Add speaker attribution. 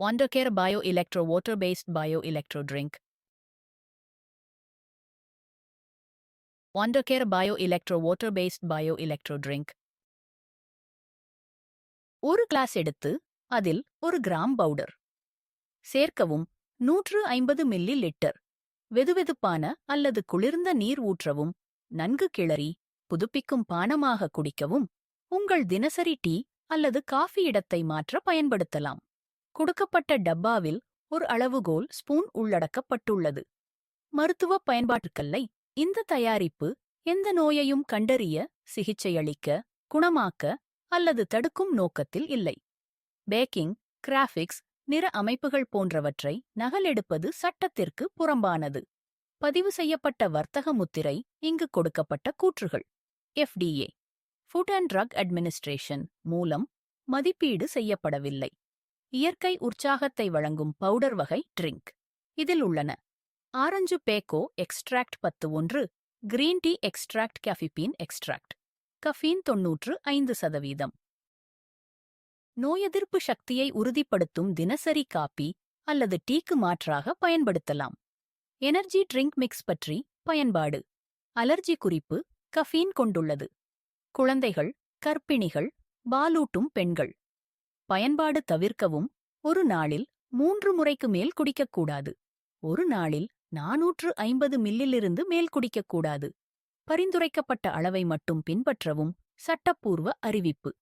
Speaker 1: Wondercare Bio-Electro Water-Based Bio-Electro Drink. Wondercare Bio-Electro Water-Based Bio-Electro Drink. ஒரு class எடுத்து அதில் 1 gram powder சேர்க்கவும். 150 milli litre வெதுவெதுப்பான அல்லது குளிர்ந்த நீர் ஊற்றவும். நன்கு கிளறி புதுப்பிக்கும் பானமாக குடிக்கவும். உங்கள் தினசரி டீ அல்லது காஃபி இடத்தை மாற்ற பயன்படுத்தலாம். கொடுக்கப்பட்ட டப்பாவில் ஒரு அளவுகோல் ஸ்பூன் உள்ளடக்கப்பட்டுள்ளது. மருத்துவ பயன்பாட்டுக்கல்லை. இந்த தயாரிப்பு எந்த நோயையும் கண்டறிய, சிகிச்சையளிக்க, குணமாக்க அல்லது தடுக்கும் நோக்கத்தில் இல்லை. பேக்கிங், கிராஃபிக்ஸ், நிற அமைப்புகள் போன்றவற்றை நகலெடுப்பது சட்டத்திற்கு புறம்பானது. பதிவு செய்யப்பட்ட வர்த்தக முத்திரை இங்கு கொடுக்கப்பட்ட கூற்றுகள் FDA food and drug administration மூலம் மதிப்பீடு செய்யப்படவில்லை. இயற்கை உற்சாகத்தை வழங்கும் பவுடர் வகை ட்ரிங்க் இதில் உள்ளன. ஆரஞ்சு பேக்கோ எக்ஸ்ட்ராக்ட் 10 கிரீன் டீ எக்ஸ்ட்ராக்ட் கஃபிபீன் எக்ஸ்ட்ராக்ட் கஃபீன் 95%. நோயெதிர்ப்பு சக்தியை உறுதிப்படுத்தும் தினசரி காபி அல்லது டீக்கு மாற்றாக பயன்படுத்தலாம். எனர்ஜி ட்ரிங்க் மிக்ஸ் பற்றி பயன்பாடு. அலர்ஜி குறிப்பு கஃபீன் கொண்டுள்ளது. குழந்தைகள், கர்ப்பிணிகள், பாலூட்டும் பெண்கள். பயன்பாடு தவிர்க்கவும். ஒரு நாளில் 3 முறைக்கு மேல் குடிக்கக்கூடாது. ஒரு நாளில் 450 மில்லிலிருந்து மேல் குடிக்கக்கூடாது. பரிந்துரைக்கப்பட்ட அளவை மட்டும் பின்பற்றவும். சட்டப்பூர்வ அறிவிப்பு.